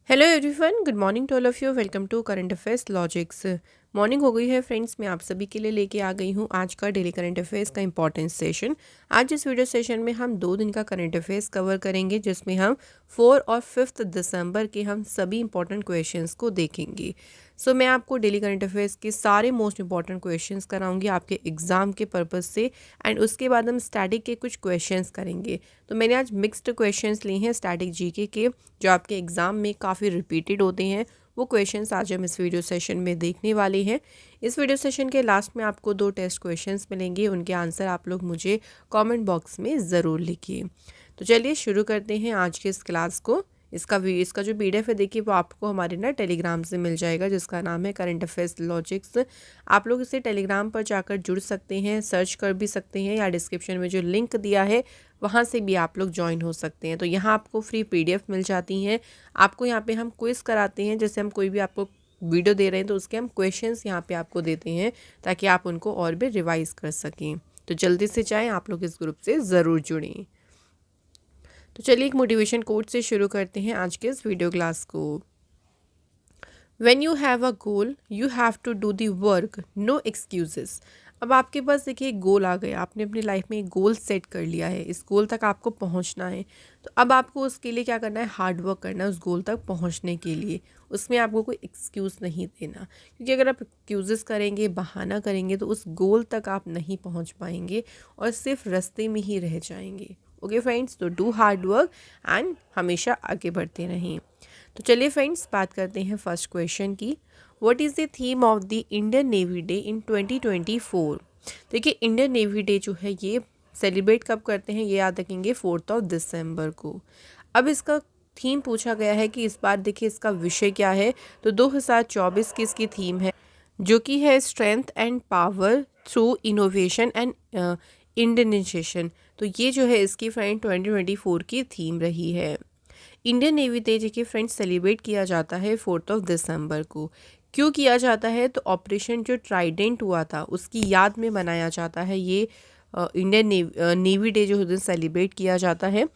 Hello everyone, good morning to all of you. Welcome to current affairs logics. Morning हो गई है friends. मैं आप सभी के लिए लेके आ गई हूँ आज का डेली करंट अफेयर्स का इंपॉर्टेंट सेशन। आज इस वीडियो सेशन में हम 2 दिन का करंट अफेयर्स कवर करेंगे, जिसमें हम 4 और 5 दिसंबर के हम सभी इंपॉर्टेंट क्वेश्चंस को देखेंगे। सो मैं आपको डेली करंट अफेयर्स के सारे मोस्ट इंपॉर्टेंट क्वेश्चंस कराऊंगी आपके एग्ज़ाम के पर्पज़ से, एंड उसके बाद हम स्टैटिक के कुछ क्वेश्चंस करेंगे। तो मैंने आज मिक्स्ड क्वेश्चंस लिए हैं स्टैटिक जीके के, जो आपके एग्ज़ाम में काफ़ी रिपीटेड होते हैं। वो क्वेश्चंस आज हम इस वीडियो सेशन में देखने वाले हैं। इस वीडियो सेशन के लास्ट में आपको 2 टेस्ट क्वेश्चंस मिलेंगे, उनके आंसर आप लोग मुझे कमेंट बॉक्स में ज़रूर लिखिए। तो चलिए शुरू करते हैं आज के इस क्लास को। इसका जो पीडीएफ है देखिए, वो आपको हमारे ना टेलीग्राम से मिल जाएगा, जिसका नाम है करंट अफेयर्स लॉजिक्स। आप लोग इसे टेलीग्राम पर जाकर जुड़ सकते हैं, सर्च कर भी सकते हैं, या डिस्क्रिप्शन में जो लिंक दिया है वहाँ से भी आप लोग ज्वाइन हो सकते हैं। तो यहाँ आपको फ्री पीडीएफ मिल जाती हैं। आपको यहाँ पे हम क्विज़ कराते हैं, जैसे हम कोई भी आपको वीडियो दे रहे हैं तो उसके हम क्वेश्चंस यहाँ पे आपको देते हैं, ताकि आप उनको और भी रिवाइज कर सकें। तो जल्दी से जाएँ, आप लोग इस ग्रुप से ज़रूर जुड़ें। तो चलिए एक मोटिवेशन कोट से शुरू करते हैं आज के इस वीडियो क्लास को। When you have a goal, you have to do the work, no excuses। अब आपके पास देखिए एक गोल आ गया, आपने अपनी लाइफ में एक गोल सेट कर लिया है, इस गोल तक आपको पहुंचना है। तो अब आपको उसके लिए क्या करना है, हार्ड वर्क करना है उस गोल तक पहुंचने के लिए। उसमें आपको कोई एक्सक्यूज़ नहीं देना, क्योंकि अगर आप एक्सक्यूज़ेस करेंगे, बहाना करेंगे, तो उस गोल तक आप नहीं पहुंच पाएंगे और सिर्फ रास्ते में ही रह जाएंगे। ओके फ्रेंड्स, तो डू हार्ड वर्क एंड हमेशा आगे बढ़ते रहें। तो चलिए फ्रेंड्स, बात करते हैं फर्स्ट क्वेश्चन की। What is the theme of the Indian navy day in 2024। देखिए, इंडियन नेवी डे जो है ये सेलिब्रेट कब करते हैं, ये याद रखेंगे 4 दिसंबर को। अब इसका थीम पूछा गया है कि इस बार देखिए इसका विषय क्या है। तो 2024 की इसकी थीम है, जो कि है strength and power through innovation and Indianisation. तो ये जो है इसकी फ्रेंड 2024 की थीम रही है। इंडियन नेवी डे देखिए फ्रेंड्स सेलिब्रेट किया जाता है 4 दिसंबर को। क्यों किया जाता है, तो ऑपरेशन जो ट्राइडेंट हुआ था उसकी याद में मनाया जाता है ये इंडियन नेवी डे जो दिन सेलिब्रेट किया जाता है।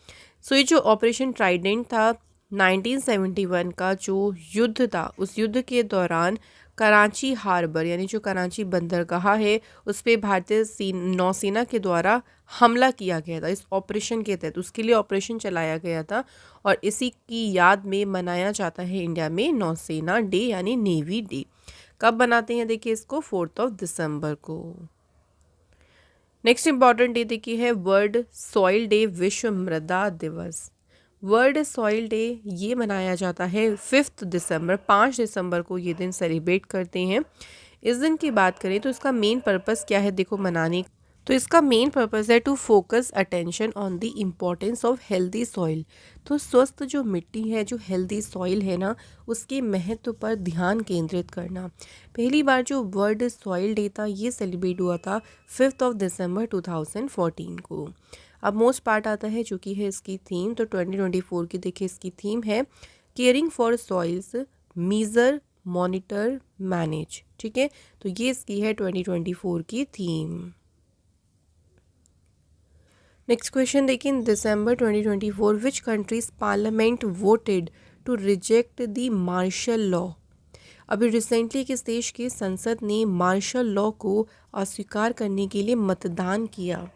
सो ये जो ऑपरेशन ट्राइडेंट था 1971 का जो युद्ध था, उस युद्ध के दौरान कराची हार्बर यानी जो कराची बंदरगाह है उस पर भारतीय नौसेना के द्वारा हमला किया गया था इस ऑपरेशन के तहत। उसके लिए ऑपरेशन चलाया गया था और इसी की याद में मनाया जाता है इंडिया में नौसेना डे यानी नेवी डे। कब बनाते हैं देखिए इसको, 4 दिसंबर को। नेक्स्ट इंपॉर्टेंट डे देखिए है वर्ल्ड सॉइल डे, विश्व मृदा दिवस। वर्ल्ड सॉइल डे ये मनाया जाता है 5 दिसंबर को ये दिन सेलिब्रेट करते हैं। इस दिन की बात करें तो इसका मेन पर्पस क्या है देखो मनाने, तो इसका मेन पर्पस है to focus attention on the importance of healthy soil. तो स्वस्थ जो मिट्टी है, जो हेल्दी सॉइल है ना, उसके महत्व पर ध्यान केंद्रित करना। पहली बार जो वर्ल्ड सॉइल डे था ये सेलिब्रेट हुआ था 5 दिसंबर 2014 को। अब मोस्ट पार्ट आता है जो कि है इसकी थीम। तो 2024 की देखिए इसकी थीम है caring for soils, measure, monitor, manage. ठीक है, तो ये इसकी है 2024 की थीम। नेक्स्ट क्वेश्चन देखिए, in December 2024 which countries parliament voted to reject the martial law. अभी रिसेंटली किस देश की संसद ने मार्शल लॉ को अस्वीकार करने के लिए मतदान किया।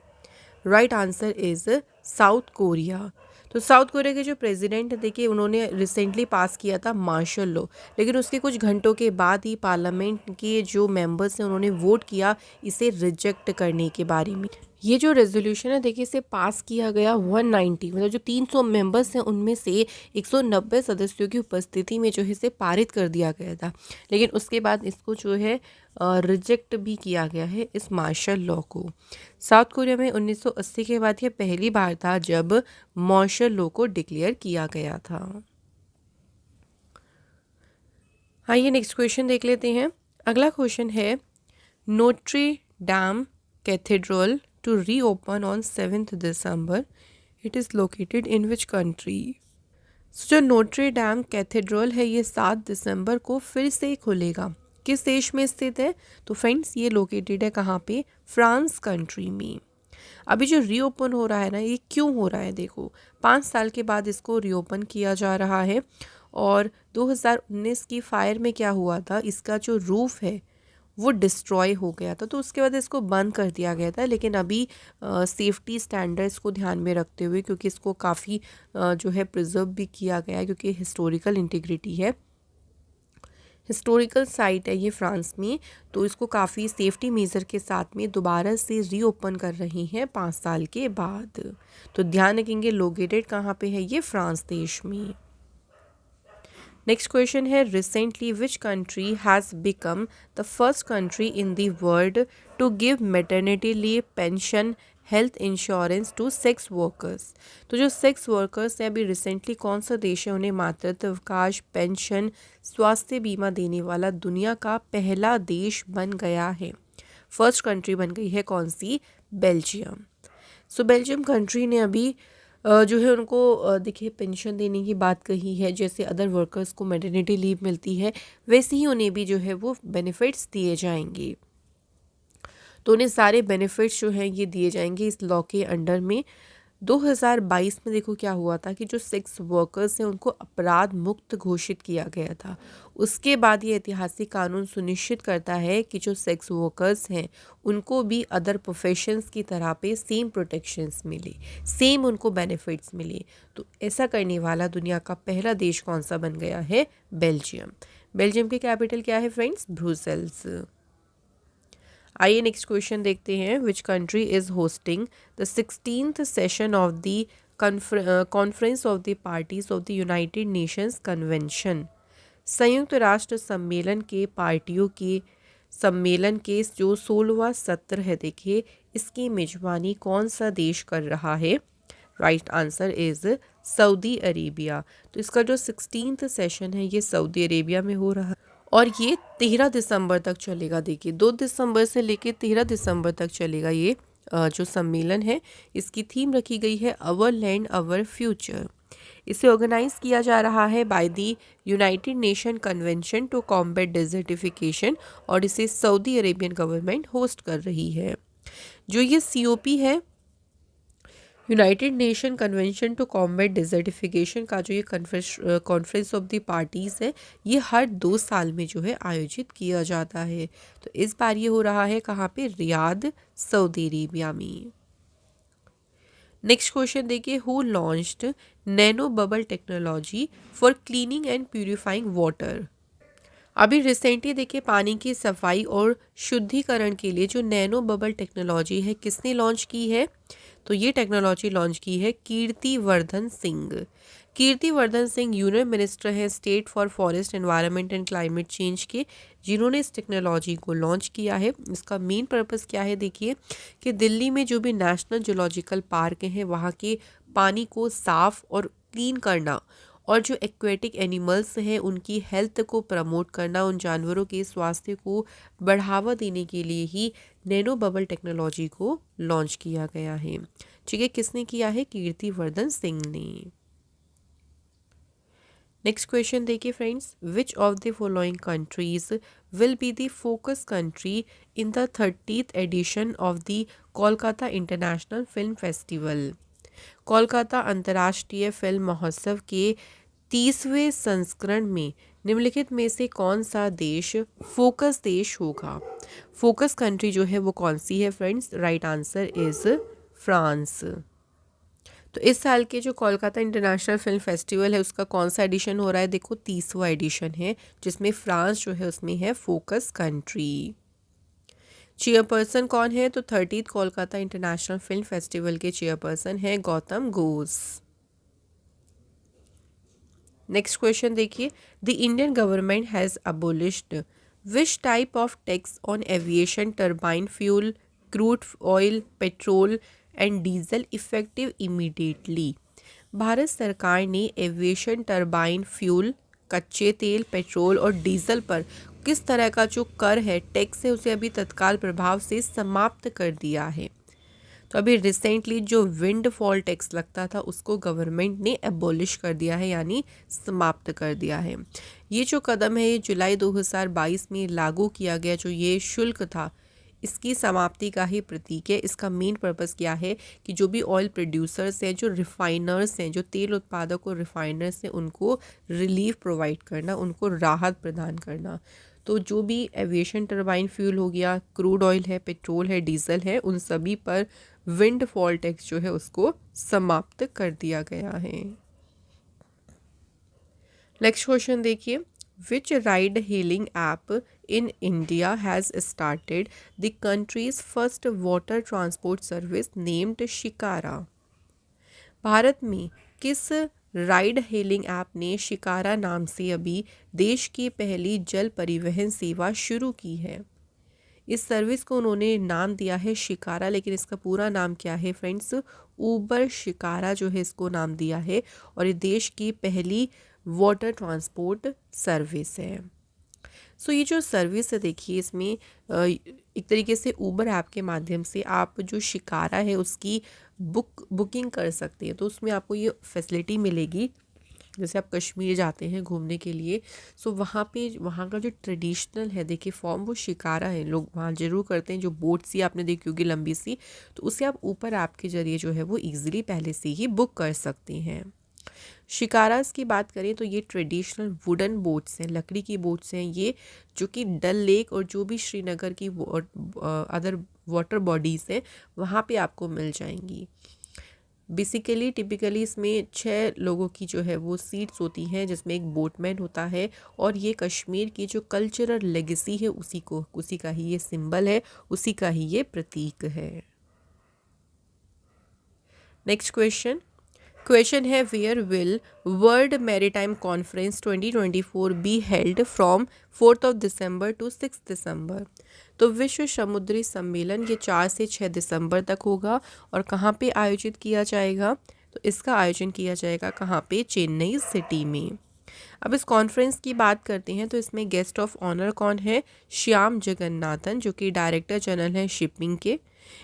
Right answer is south Korea. तो साउथ कोरिया के जो प्रेसिडेंट देखिए उन्होंने रिसेंटली पास किया था मार्शल लॉ, लेकिन उसके कुछ घंटों के बाद ही पार्लियामेंट के जो मेंबर्स हैं उन्होंने वोट किया इसे रिजेक्ट करने के बारे में। ये जो रेजोल्यूशन है देखिए इसे पास किया गया 190, मतलब जो 300 मेंबर्स हैं उनमें से 190 सदस्यों की उपस्थिति में जो है इसे पारित कर दिया गया था। लेकिन उसके बाद इसको जो है रिजेक्ट भी किया गया है इस मार्शल लॉ को। साउथ कोरिया में 1980 के बाद ये पहली बार था जब मार्शल लॉ को डिक्लेयर किया गया था। हाँ, ये नेक्स्ट क्वेश्चन देख लेते हैं। अगला क्वेश्चन है Notre dam cathedral to reopen on 7th December. It is located in which country? जो नोट्रे डैम कैथेड्रल है ये 7 दिसंबर को फिर से खुलेगा। किस देश में स्थित है, तो फ्रेंड्स ये लोकेटेड है कहाँ पे, फ्रांस कंट्री में। अभी जो रीओपन हो रहा है ना, ये क्यों हो रहा है देखो, 5 साल के बाद इसको रीओपन किया जा रहा है और 2019 की फायर में क्या हुआ था, इसका जो रूफ है वो डिस्ट्रॉय हो गया था, तो उसके बाद इसको बंद कर दिया गया था। लेकिन अभी सेफ्टी स्टैंडर्ड्स को ध्यान में रखते हुए, क्योंकि इसको काफ़ी जो है प्रिजर्व भी किया गया है, क्योंकि हिस्टोरिकल इंटीग्रिटी है, हिस्टोरिकल साइट है ये फ्रांस में, तो इसको काफ़ी सेफ्टी मेजर के साथ में दोबारा से रीओपन कर रही हैं 5 साल के बाद। तो ध्यान रखेंगे लोकेटेड कहाँ पे है, ये फ्रांस देश में। नेक्स्ट क्वेश्चन है, recently which country has become the first country in the world to give maternity leave, pension, health insurance to sex workers. तो जो सेक्स वर्कर्स हैं, अभी रिसेंटली कौन सा देश है उन्हें मातृत्व अवकाश, पेंशन, स्वास्थ्य बीमा देने वाला दुनिया का पहला देश बन गया है। फर्स्ट कंट्री बन गई है कौन सी, बेल्जियम। सो बेल्जियम कंट्री ने अभी जो है उनको देखिए पेंशन देने की बात कही है, जैसे अदर वर्कर्स को मैटरनिटी लीव मिलती है वैसे ही उन्हें भी जो है वो बेनिफिट्स दिए जाएंगे। तो उन्हें सारे बेनिफिट्स जो हैं ये दिए जाएंगे इस लॉ के अंडर में। 2022 में देखो क्या हुआ था कि जो सेक्स वर्कर्स हैं उनको अपराध मुक्त घोषित किया गया था। उसके बाद ये ऐतिहासिक कानून सुनिश्चित करता है कि जो सेक्स वर्कर्स हैं उनको भी अदर प्रोफेशंस की तरह पे सेम प्रोटेक्शंस मिले, सेम उनको बेनिफिट्स मिले। तो ऐसा करने वाला दुनिया का पहला देश कौन सा बन गया है, बेल्जियम। बेल्जियम की कैपिटल क्या है फ्रेंड्स, ब्रुसेल्स। आइए नेक्स्ट क्वेश्चन देखते हैं, which country is hosting the 16th session of the conference of the parties of the United Nations convention. संयुक्त राष्ट्र सम्मेलन के पार्टियों के सम्मेलन के जो 16वां सत्र है, देखिए इसकी मेजबानी कौन सा देश कर रहा है, right answer is Saudi Arabia. तो इसका जो 16th सेशन है ये सऊदी अरेबिया में हो रहा है और ये 13 दिसंबर तक चलेगा। देखिए 2 दिसंबर से लेके 13 दिसंबर तक चलेगा ये जो सम्मेलन है। इसकी थीम रखी गई है अवर लैंड अवर फ्यूचर। इसे ऑर्गेनाइज किया जा रहा है by the United Nation convention to combat desertification और इसे सऊदी अरेबियन गवर्नमेंट होस्ट कर रही है। जो ये COP है, United Nation convention to combat desertification का जो ये कॉन्फ्रेंस ऑफ द पार्टीज़ है, ये हर 2 साल में जो है आयोजित किया जाता है। तो इस बार ये हो रहा है कहाँ पे, रियाद, सऊदी अरेबिया में। नेक्स्ट क्वेश्चन देखिए, who launched nano bubble technology for cleaning and purifying water. अभी रिसेंटली देखिए पानी की सफाई और शुद्धिकरण के लिए जो नैनो बबल टेक्नोलॉजी है किसने लॉन्च की है, तो ये टेक्नोलॉजी लॉन्च की है कीर्तिवर्धन सिंह। कीर्तिवर्धन सिंह यूनियन मिनिस्टर हैं state for forest environment and climate change के, जिन्होंने इस टेक्नोलॉजी को लॉन्च किया है। इसका मेन पर्पस क्या है, देखिए कि दिल्ली में जो भी नेशनल जूलॉजिकल पार्क हैं वहाँ के पानी को साफ और क्लीन करना और जो एक्वेटिक एनिमल्स हैं उनकी हेल्थ को प्रमोट करना, उन जानवरों के स्वास्थ्य को बढ़ावा देने के लिए ही नैनो बबल टेक्नोलॉजी को लॉन्च किया गया है। ठीक है, किसने किया है, कीर्तिवर्धन सिंह ने। नेक्स्ट क्वेश्चन देखिए friends, which of the following countries will be the focus country in the 30th edition of the Kolkata international film festival. Kolkata अंतर्राष्ट्रीय फिल्म महोत्सव के 30वें संस्करण में निम्नलिखित में से कौन सा देश फोकस देश होगा। फोकस कंट्री जो है वो कौन सी है friends, right answer is France. तो इस साल के जो कोलकाता इंटरनेशनल फिल्म फेस्टिवल है उसका कौन सा एडिशन हो रहा है, देखो 30वां एडिशन है, जिसमें फ्रांस जो है उसमें है फोकस कंट्री। चेयरपर्सन कौन है, तो 30th Kolkata international film festival के चेयरपर्सन है गौतम घोष। नेक्स्ट क्वेश्चन देखिए, the Indian government has abolished which type of tax on aviation turbine fuel, crude oil, petrol and diesel effective immediately. Bharat सरकार ने एविएशन टर्बाइन फ्यूल, कच्चे तेल, पेट्रोल और diesel पर किस तरह का जो कर है, टैक्स है, उसे अभी तत्काल प्रभाव से समाप्त कर दिया है। तो अभी रिसेंटली जो विंड फॉल टैक्स लगता था उसको गवर्नमेंट ने एबॉलिश कर दिया है, यानी समाप्त कर दिया है। ये जो कदम है ये जुलाई 2022 में लागू किया गया, जो ये शुल्क था इसकी समाप्ति का ही प्रतीक है। इसका मेन पर्पस क्या है कि जो भी ऑयल प्रोड्यूसर्स हैं, जो रिफाइनर्स हैं, जो तेल उत्पादक और रिफाइनर्स हैं, उनको रिलीफ प्रोवाइड करना, उनको राहत प्रदान करना। तो जो भी एविएशन टरबाइन फ्यूल हो गया, क्रूड ऑयल है, पेट्रोल है, डीजल है, उन सभी पर विंड फॉल टैक्स जो है उसको समाप्त कर दिया गया है। नेक्स्ट क्वेश्चन देखिए, which ride hailing app in India has started the countries first water transport service named Shikara. Bharat में किस राइड हेलिंग ऐप ने शिकारा नाम से अभी देश की पहली जल परिवहन सेवा शुरू की है। इस सर्विस को उन्होंने नाम दिया है शिकारा, लेकिन इसका पूरा नाम क्या है फ्रेंड्स, ऊबर शिकारा जो है इसको नाम दिया है, और ये देश की पहली वाटर ट्रांसपोर्ट सर्विस है। सो ये जो सर्विस है देखिए, इसमें एक तरीके से ऊबर ऐप के माध्यम से आप जो शिकारा है उसकी बुकिंग कर सकते हैं। तो उसमें आपको ये फैसिलिटी मिलेगी, जैसे आप कश्मीर जाते हैं घूमने के लिए, सो वहाँ पे वहाँ का जो ट्रेडिशनल है देखिए फॉर्म, वो शिकारा है, लोग वहाँ ज़रूर करते हैं। जो बोट सी आपने देखी होगी लंबी सी, तो उसे आप ऊपर ऐप के ज़रिए जो है वो ईजिली पहले से ही बुक कर सकते हैं। शिकारास की बात करें तो ये ट्रेडिशनल वुडन बोट्स हैं, लकड़ी की बोट्स हैं ये, जो कि डल लेक और जो भी श्रीनगर की अदर वाटर बॉडीज़ हैं वहाँ पे आपको मिल जाएंगी। बेसिकली टिपिकली इसमें 6 लोगों की जो है वो सीट्स होती हैं, जिसमें एक बोटमैन होता है, और ये कश्मीर की जो कल्चरल लेगेसी है उसी का ही ये सिंबल है, उसी का ही ये प्रतीक है। नेक्स्ट क्वेश्चन है, where will world maritime conference 2024 be held from 4 December to 6 December. तो विश्व समुद्री सम्मेलन ये 4 से 6 दिसंबर तक होगा, और कहाँ पे आयोजित किया जाएगा, तो इसका आयोजन किया जाएगा कहाँ पे, चेन्नई सिटी में। अब इस कॉन्फ्रेंस की बात करते हैं तो इसमें गेस्ट ऑफ ऑनर कौन है, श्याम जगन्नाथन, जो कि डायरेक्टर जनरल हैं शिपिंग के।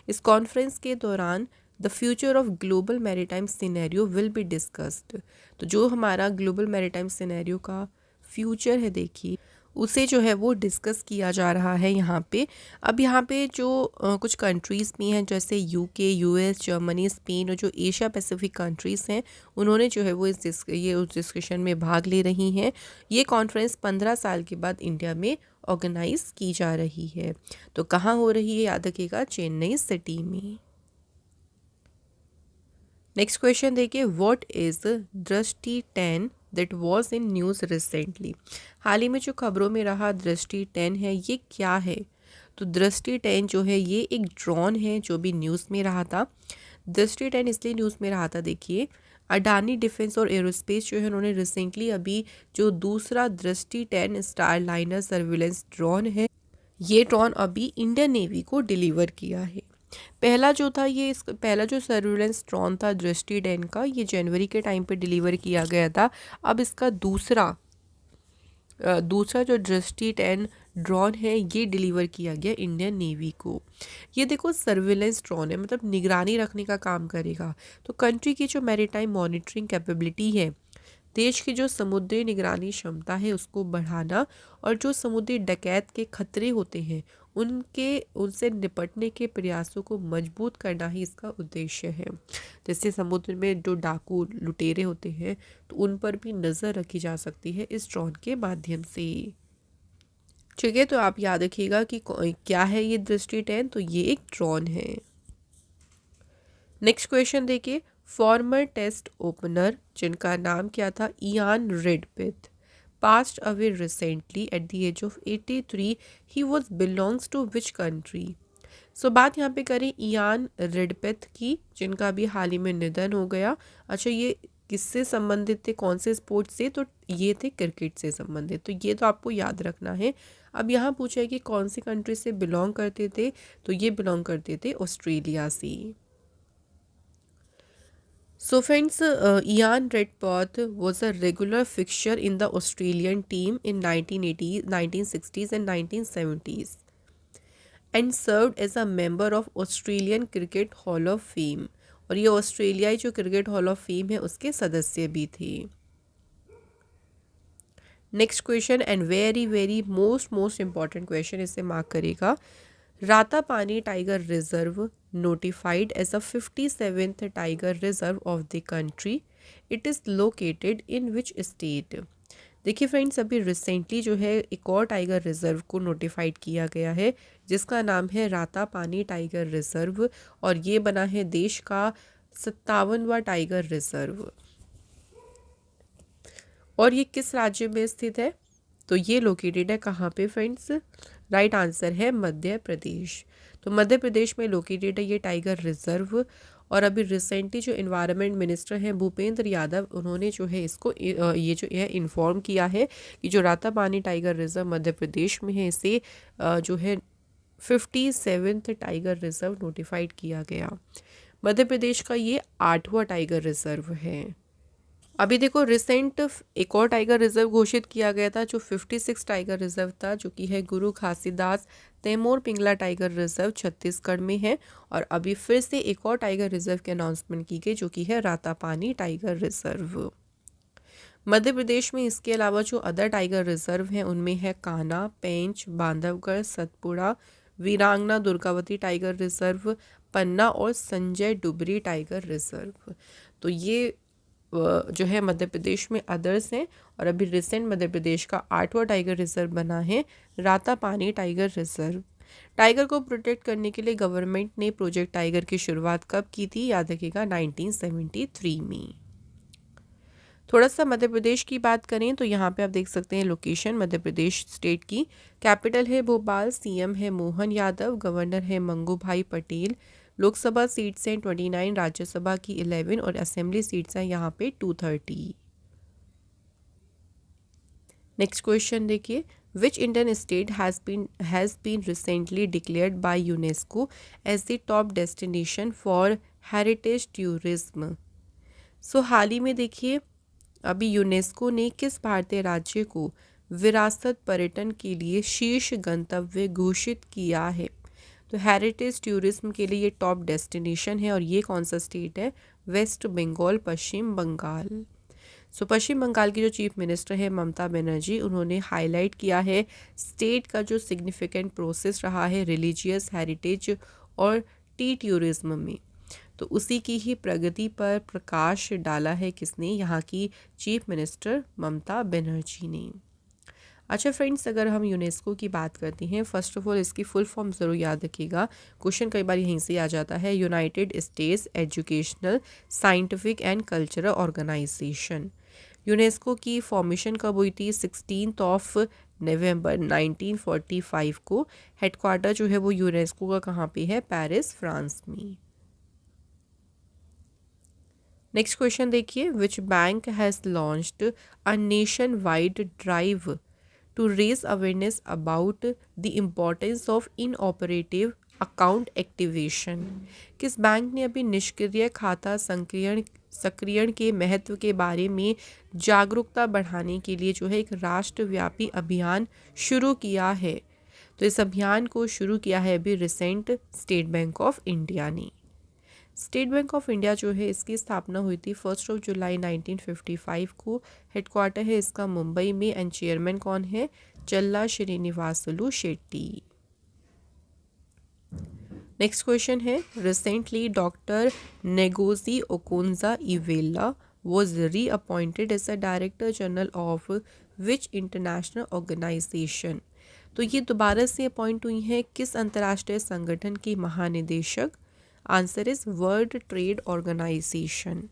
इस कॉन्फ्रेंस के दौरान the future of global maritime scenario will be discussed. तो जो हमारा ग्लोबल मैरीटाइम सिनेरियो का फ्यूचर है देखिए, उसे जो है वो डिस्कस किया जा रहा है यहाँ पे। अब यहाँ पे जो कुछ कंट्रीज़ भी हैं, जैसे यूके, यूएस, जर्मनी, स्पेन, और जो एशिया पैसिफिक कंट्रीज़ हैं, उन्होंने जो है वो उस डिस्कशन में भाग ले रही हैं। ये कॉन्फ्रेंस 15 साल के बाद इंडिया में ऑर्गेनाइज की जा रही है। तो कहाँ हो रही है, याद रखिएगा, चेन्नई सिटी में। नेक्स्ट क्वेश्चन देखिए, what is Drishti 10 that was in news recently. हाल ही में जो खबरों में रहा दृष्टि 10 है, ये क्या है। तो दृष्टि 10 जो है ये एक ड्रोन है जो भी न्यूज़ में रहा था। दृष्टि 10 इसलिए न्यूज़ में रहा था, देखिए अडानी डिफेंस और एरोस्पेस जो है उन्होंने रिसेंटली अभी जो दूसरा दृष्टि 10 स्टार लाइनर सर्विलेंस ड्रोन है, ये ड्रोन अभी इंडियन नेवी को डिलीवर किया है। पहला जो था पहला जो सर्विलेंस ड्रोन था दृष्टि 10 का, ये जनवरी के टाइम पे डिलीवर किया गया था। अब इसका दूसरा जो दृष्टि 10 ड्रोन है ये डिलीवर किया गया इंडियन नेवी को। ये देखो सर्विलेंस ड्रोन है, मतलब निगरानी रखने का काम करेगा। तो कंट्री की जो मैरीटाइम मॉनिटरिंग कैपेबिलिटी है, देश की जो समुद्री निगरानी क्षमता है उसको बढ़ाना, और जो समुद्री डकैत के खतरे होते हैं उनसे निपटने के प्रयासों को मजबूत करना ही इसका उद्देश्य है। जैसे समुद्र में जो डाकू लुटेरे होते हैं, तो उन पर भी नज़र रखी जा सकती है इस ड्रोन के माध्यम से। ठीक है, तो आप याद रखिएगा कि क्या है ये दृष्टि 10, तो ये एक ड्रोन है। नेक्स्ट क्वेश्चन देखिए, फॉर्मर टेस्ट ओपनर जिनका नाम क्या था, Ian रेडपिथ, passed away recently at the age of 83. He was belongs to which country? सो बात यहाँ पे करें इयान रेडपिथ की, जिनका भी हाल ही में निधन हो गया। अच्छा, ये किससे संबंधित थे, कौन से स्पोर्ट्स से, तो ये थे क्रिकेट से संबंधित। तो ये तो आपको याद रखना है। अब यहाँ पूछा है कि कौन सी कंट्री से बिलोंग करते थे, तो ये बिलोंग करते थे ऑस्ट्रेलिया से। So friends, Ian Redpath was a regular fixture in the Australian team in 1980s, 1960s and 1970s and served as a member of Australian Cricket Hall of Fame. और ये ऑस्ट्रेलियाई जो क्रिकेट हॉल ऑफ फेम है उसके सदस्य भी थे। Next question and very very most important question, इसे मार्क करेगा, Ratapani tiger reserve notified as a 57th tiger reserve of the country. It is located in which state? देखिए फ्रेंड्स, अभी recently जो है एक और टाइगर रिजर्व को नोटिफाइड किया गया है जिसका नाम है रातापानी टाइगर रिजर्व, और ये बना है देश का 57वां टाइगर रिजर्व। और ये किस राज्य में स्थित है? तो ये लोकेटेड है कहाँ पे फ्रेंड्स? राइट आंसर है मध्य प्रदेश। तो मध्य प्रदेश में लोकेटेड है ये टाइगर रिजर्व। और अभी रिसेंटली जो इन्वायरमेंट मिनिस्टर हैं भूपेंद्र यादव, उन्होंने जो है इसको ये जो है इन्फॉर्म किया है कि जो रातापानी टाइगर रिजर्व मध्य प्रदेश में है, इसे जो है 57th टाइगर रिजर्व नोटिफाइड किया गया। मध्य प्रदेश का ये 8वां टाइगर रिजर्व है। अभी देखो रिसेंट एक और टाइगर रिजर्व घोषित किया गया था जो 56 टाइगर रिजर्व था, जो कि है गुरु घासीदास तैमूर पिंगला टाइगर रिजर्व छत्तीसगढ़ में है। और अभी फिर से एक और टाइगर रिजर्व की अनाउंसमेंट की गई जो कि है रातापानी टाइगर रिजर्व मध्य प्रदेश में। इसके अलावा जो अदर टाइगर रिजर्व हैं उनमें है कान्हा, पेंच, बांधवगढ़, सतपुड़ा, वीरांगना दुर्गावती टाइगर रिजर्व, पन्ना और संजय डुबरी टाइगर रिजर्व। तो ये जो है मध्य प्रदेश में अदर्स हैं। और अभी रिसेंट मध्य प्रदेश का 8वां टाइगर रिजर्व बना है रातापानी टाइगर रिजर्व। टाइगर को प्रोटेक्ट करने के लिए गवर्नमेंट ने प्रोजेक्ट टाइगर की शुरुआत कब की थी? याद रखिएगा 1973 में। थोड़ा सा मध्य प्रदेश की बात करें तो यहाँ पे आप देख सकते हैं लोकेशन मध्य प्रदेश स्टेट की। कैपिटल है भोपाल, सीएम है मोहन यादव, गवर्नर है मंगू भाई पटेल। लोकसभा सीट्स हैं 29, राज्यसभा की 11 और असेंबली सीट्स हैं यहाँ पे 230। नेक्स्ट क्वेश्चन देखिए, which Indian state has been recently declared by UNESCO as the top destination for heritage tourism? So हाल ही में देखिए अभी यूनेस्को ने किस भारतीय राज्य को विरासत पर्यटन के लिए शीर्ष गंतव्य घोषित किया है? तो हेरिटेज टूरिज्म के लिए ये टॉप डेस्टिनेशन है और ये कौन सा स्टेट है? वेस्ट बंगाल, पश्चिम बंगाल। सो पश्चिम बंगाल की जो चीफ मिनिस्टर है ममता बनर्जी, उन्होंने हाईलाइट किया है स्टेट का जो सिग्निफिकेंट प्रोसेस रहा है रिलीजियस हेरिटेज और टी टूरिज्म में, तो उसी की ही प्रगति पर प्रकाश डाला है किसने? यहाँ की चीफ मिनिस्टर ममता बनर्जी ने। अच्छा फ्रेंड्स, अगर हम यूनेस्को की बात करते हैं, फर्स्ट ऑफ ऑल इसकी फुल फॉर्म ज़रूर याद रखिएगा, क्वेश्चन कई बार यहीं से आ जाता है। United States educational, scientific and cultural organisation. UNESCO की फॉर्मेशन कब हुई थी? 16 नवंबर 1945 को। हेडक्वार्टर जो है वो यूनेस्को का कहाँ पे है? पेरिस, फ्रांस में। नेक्स्ट क्वेश्चन देखिए, which bank has launched a nation wide drive to raise awareness about the importance of inoperative account activation? किस बैंक ने अभी निष्क्रिय खाता सक्रियण के महत्व के बारे में जागरूकता बढ़ाने के लिए जो है एक राष्ट्रव्यापी अभियान शुरू किया है? तो इस अभियान को शुरू किया है अभी recent state bank of India ने। स्टेट बैंक ऑफ इंडिया जो है इसकी स्थापना हुई थी 1 जुलाई 1955 को। हेडक्वार्टर है इसका मुंबई में एंड चेयरमैन कौन है? चल्ला श्रीनिवासुलु शेट्टी। नेक्स्ट क्वेश्चन है, recently doctor Ngozi Okonjo Iweala was reappointed as a director general of which international organization? तो ये दोबारा से अपॉइंट हुई हैं किस अंतर्राष्ट्रीय संगठन की महानिदेशक? Answer is world trade organisation.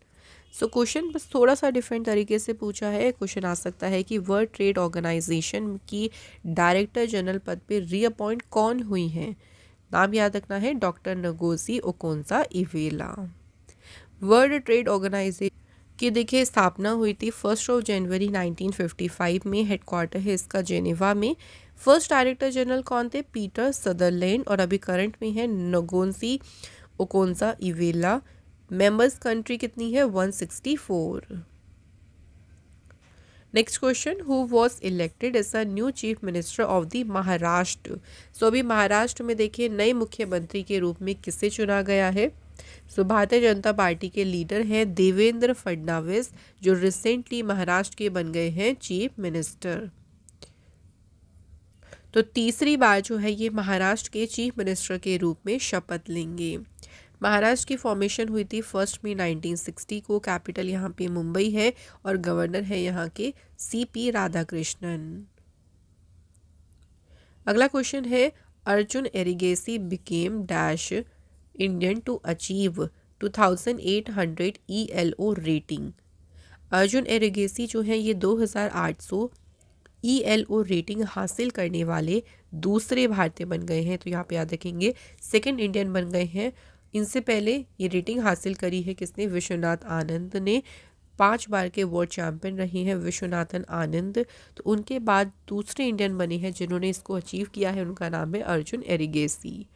So question बस थोड़ा सा डिफरेंट तरीके से पूछा है। क्वेश्चन आ सकता है कि वर्ल्ड ट्रेड ऑर्गेनाइजेशन की डायरेक्टर जनरल पद पे रीअपॉइंट कौन हुई हैं? नाम याद रखना है, doctor Ngozi Okonjo Iweala. World trade organisation की देखिए स्थापना हुई थी 1 जनवरी 1955 में। हेडक्वार्टर है इसका जेनेवा में। फर्स्ट डायरेक्टर जनरल कौन थे? Peter Sutherland. और अभी करंट में है Ngozi Okonjo Iweala. Members country कितनी है? 164। Next question, who was elected as a new chief minister of the Maharashtra? सो अभी महाराष्ट्र में देखिए नए मुख्यमंत्री के रूप में किसे चुना गया है? सो भारतीय जनता पार्टी के लीडर हैं देवेंद्र फडणवीस, जो रिसेंटली महाराष्ट्र के बन गए हैं चीफ मिनिस्टर। तो तीसरी बार जो है ये महाराष्ट्र के चीफ मिनिस्टर के रूप में शपथ लेंगे। महाराष्ट्र की फॉर्मेशन हुई थी 1 मई 1960 को। कैपिटल यहाँ पे मुंबई है और गवर्नर है यहाँ के CP राधाकृष्णन। अगला क्वेश्चन है, Arjun Erigaisi became dash Indian to achieve 2800 ELO rating. Arjun Erigaisi जो है ये 2800 ELO रेटिंग हासिल करने वाले दूसरे भारतीय बन गए हैं। तो यहाँ पे याद रखेंगे सेकंड इंडियन बन गए हैं। इनसे पहले ये रेटिंग हासिल करी है किसने? विश्वनाथ आनंद ने। 5 बार के वर्ल्ड चैंपियन रहे हैं विश्वनाथन आनंद। तो उनके बाद दूसरे इंडियन बने हैं जिन्होंने इसको अचीव किया है, उनका नाम है अर्जुन एरिगेसी।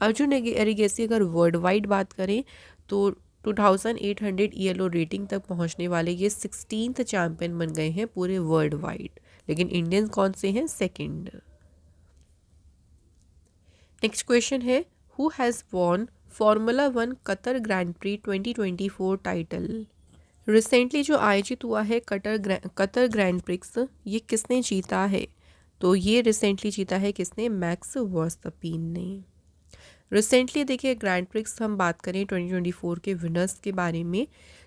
अर्जुन एरिगेसी अगर वर्ल्ड वाइड बात करें तो 2800 ELO रेटिंग तक पहुंचने वाले ये 16th चैंपियन बन गए हैं पूरे वर्ल्ड वाइड। लेकिन इंडियंस कौन से हैं? सेकंड। नेक्स्ट क्वेश्चन है, who has won formula 1 Qatar grand pre 2024 title. Recently जो आयोजित हुआ है कतर ग्रैंड प्रिक्स, ये किसने जीता है? तो ये रिसेंटली जीता है किसने? मैक्स वर्स्टपेन ने। रिसेंटली देखिए ग्रैंड प्रिक्स हम बात करें 2024 के विनर्स के बारे में।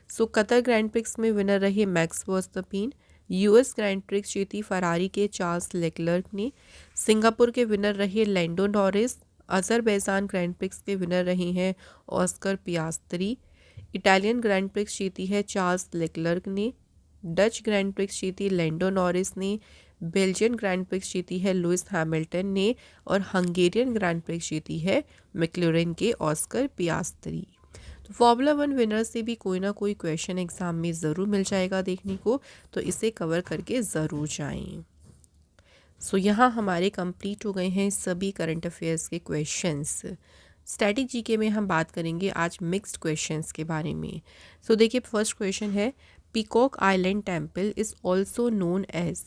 सो कतर ग्रैंड प्रिक्स में विनर रहे Max Verstappen. US grand prix जीती फरारी के चार्ल्स लेक्लर्क ने। सिंगापुर के विनर रहे Lando Norris. Azerbaijan grand prix के विनर रहे हैं Oscar Piastri. Italian grand prix जीती है चार्ल्स लेक्लर्क ने। डच ग्रैंड प्रिक्स जीती लैंडो नॉरिस ने। बेल्जियन ग्रैंड प्रिक्स जीती है लुइस हैमिल्टन ने। और हंगेरियन ग्रैंड प्रिक्स जीती है मैक्लरेन के ऑस्कर पियास्त्री। तो फॉर्मूला 1 विनर से भी कोई ना कोई क्वेश्चन एग्जाम में ज़रूर मिल जाएगा देखने को, तो इसे कवर करके ज़रूर जाएं। सो यहाँ हमारे कंप्लीट हो गए हैं सभी करंट अफेयर्स के क्वेश्चंस। स्टैटिक जीके में हम बात करेंगे आज मिक्स्ड क्वेश्चंस के बारे में। सो देखिए फर्स्ट क्वेश्चन है, peacock island temple is also known as.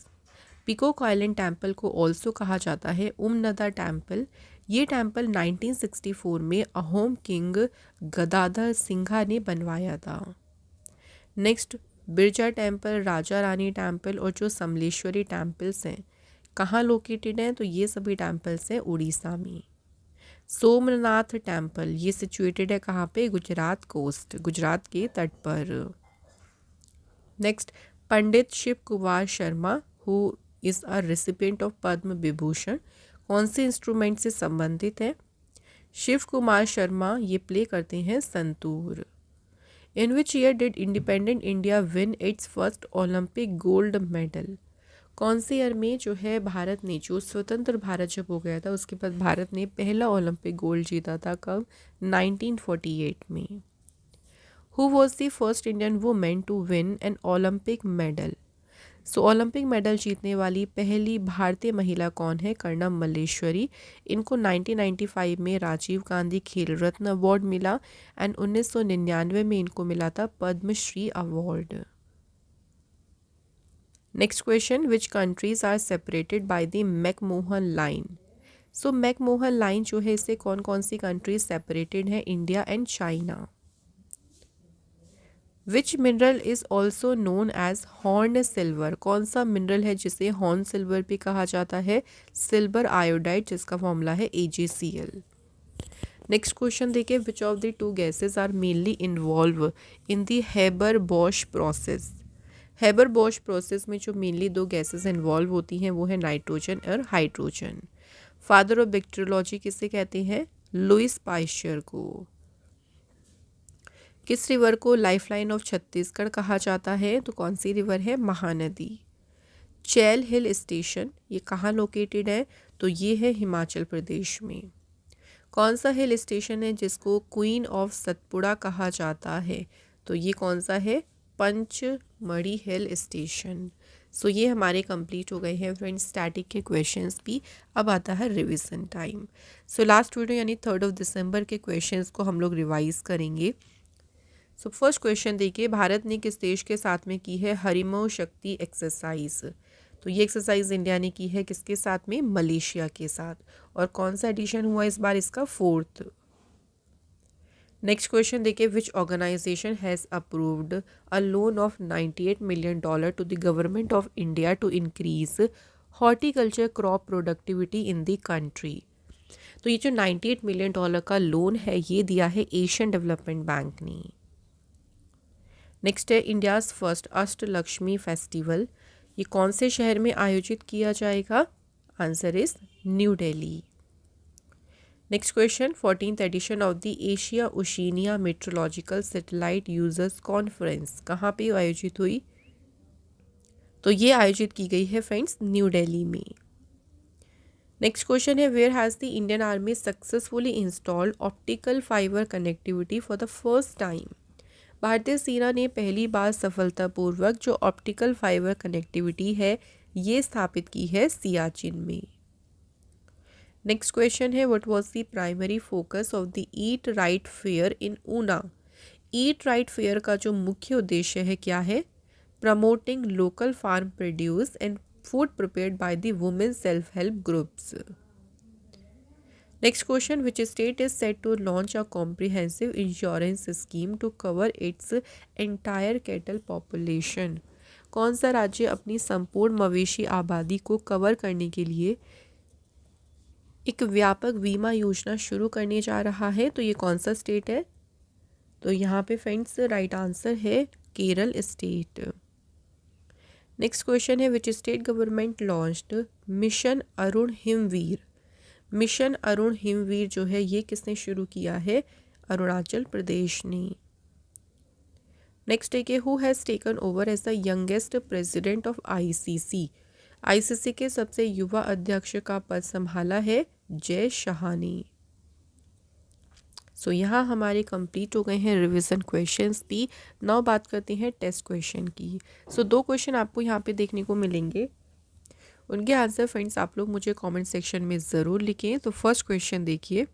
Peacock island temple को ऑल्सो कहा जाता है उमनदा टेम्पल। ये टेम्पल 1964 में अहोम किंग गदाधर सिंघा ने बनवाया था। Next, Biraja temple, Raja Rani temple और जो समलेश्वरी टेम्पल्स हैं कहाँ लोकेटेड हैं? तो ये सभी टेम्पल्स हैं उड़ीसा में। सोमनाथ टेम्पल ये सिचुएटेड है कहाँ पे? गुजरात कोस्ट, गुजरात के तट पर। Next, Pandit Shiv Kumar Sharma who is a recipient of Padma Vibhushan कौन से इंस्ट्रूमेंट से संबंधित है? शिव कुमार शर्मा ये प्ले करते हैं santoor. In which year did independent India win its first Olympic gold medal. कौन से ईयर में जो है भारत ने, जो स्वतंत्र भारत जब हो गया था उसके बाद भारत ने पहला ओलंपिक गोल्ड जीता था? कब? 1948 में। Who was the first Indian women to win an Olympic medal. So Olympic medal जीतने वाली पहली भारतीय महिला कौन है? कर्णम मल्लेश्वरी। इनको 1995 में राजीव गांधी खेल रत्न अवार्ड मिला एंड 1999 में इनको मिला था Padma Shri award. Next question, which countries are separated by the McMahon line. So McMahon line जो है इससे कौन कौन सी कंट्रीज सेपरेटेड है? India and China. Which mineral is also known as horn silver. कौन सा मिनरल है जिसे हॉर्न सिल्वर भी कहा जाता है? सिल्वर आयोडाइड, जिसका फॉर्मूला है AgCl। नेक्स्ट क्वेश्चन देखिए, which of the two gases are mainly involve in the Haber Bosch process. Haber Bosch process में जो मेनली 2 गैसेस इन्वॉल्व होती हैं वो है नाइट्रोजन और हाइड्रोजन। फादर ऑफ बैक्टीरियोलॉजी किसे कहते हैं? लुइस पास्चर को। किस रिवर को लाइफलाइन ऑफ छत्तीसगढ़ कहा जाता है? तो कौन सी रिवर है? महानदी। चैल हिल स्टेशन ये कहाँ लोकेटेड है? तो ये है हिमाचल प्रदेश में। कौन सा हिल स्टेशन है जिसको क्वीन ऑफ सतपुड़ा कहा जाता है? तो ये कौन सा है? Pachmarhi hill station. सो ये हमारे कंप्लीट हो गए हैं फ्रेंड्स स्टैटिक के क्वेश्चंस भी। अब आता है revision time. So last video यानी 3 दिसंबर के क्वेश्चंस को हम लोग रिवाइज करेंगे। सो फर्स्ट क्वेश्चन देखिए, भारत ने किस देश के साथ में की है हरिमो शक्ति एक्सरसाइज। तो ये एक्सरसाइज इंडिया ने की है किसके साथ में? मलेशिया के साथ। और कौन सा एडिशन हुआ इस बार? इसका 4th। नेक्स्ट क्वेश्चन देखिए, which organization has approved a loan of $98 million to the government of India to increase horticulture crop productivity in the country. तो ये जो $98 मिलियन का लोन है ये दिया है एशियन डेवलपमेंट बैंक ने। नेक्स्ट है इंडियाज़ फर्स्ट अष्टलक्ष्मी फेस्टिवल, ये कौन से शहर में आयोजित किया जाएगा? Answer is new Delhi. Next question, 14th edition of the Asia Oceania meteorological satellite users conference कहाँ पे आयोजित हुई? तो ये आयोजित की गई है फ्रेंड्स न्यू दिल्ली में। नेक्स्ट क्वेश्चन है, where has the Indian army successfully installed optical fibre connectivity for the first time? भारतीय सेना ने पहली बार सफलतापूर्वक जो ऑप्टिकल फाइबर कनेक्टिविटी है ये स्थापित की है सियाचिन में। नेक्स्ट क्वेश्चन है, what was the primary focus of the eat right fair in Una? Eat right fair का जो मुख्य उद्देश्य है क्या है? Promoting local farm produce and food prepared by the women self help groups. Next question, which state is set to launch a comprehensive insurance scheme to cover its entire cattle population? कौन सा राज्य अपनी संपूर्ण मवेशी आबादी को cover करने के लिए एक व्यापक बीमा योजना शुरू करने जा रहा है? तो ये कौन सा स्टेट है? तो यहाँ पे फ्रेंड्स राइट आंसर है केरल स्टेट। नेक्स्ट क्वेश्चन है, which state government launched mission Arun Himveer? Mission Arun Himveer जो है ये किसने शुरू किया है? अरुणाचल प्रदेश ने। नेक्स्ट है, who has taken over as the youngest president of ICC? ICC के सबसे युवा अध्यक्ष का पद संभाला है जय शाह ने। सो यहाँ हमारे कंप्लीट हो गए हैं रिवीजन क्वेश्चंस भी। नाउ बात करते हैं टेस्ट क्वेश्चन की। सो 2 क्वेश्चन आपको यहाँ पे देखने को मिलेंगे, उनके आंसर फ्रेंड्स आप लोग मुझे कमेंट सेक्शन में ज़रूर लिखें। तो फर्स्ट क्वेश्चन देखिए,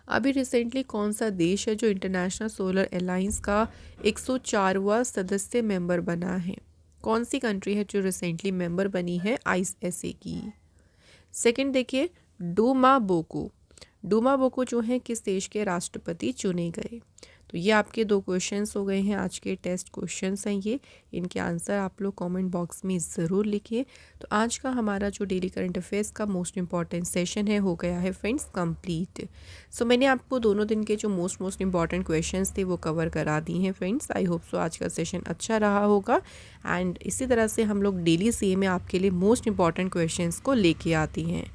अभी रिसेंटली कौन सा देश है जो इंटरनेशनल सोलर अलायंस का 104वां सदस्य मेंबर बना है? कौन सी कंट्री है जो रिसेंटली मेंबर बनी है आईएसए की? सेकंड देखिए, डूमा बोको जो हैं किस देश के राष्ट्रपति चुने गए? तो ये आपके 2 क्वेश्चंस हो गए हैं, आज के टेस्ट क्वेश्चंस हैं ये। इनके आंसर आप लोग कमेंट बॉक्स में ज़रूर लिखिए। तो आज का हमारा जो डेली करंट अफेयर्स का मोस्ट इंपॉर्टेंट सेशन है हो गया है फ्रेंड्स कंप्लीट। सो मैंने आपको दोनों दिन के जो मोस्ट इंपॉर्टेंट क्वेश्चंस थे वो कवर करा दिए हैं फ्रेंड्स। आई होप सो आज का सेशन अच्छा रहा होगा एंड इसी तरह से हम लोग डेली सीए में आपके लिए मोस्ट इंपॉर्टेंट क्वेश्चंस को लेके आती हैं।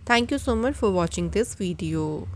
Thank you so much for watching this video.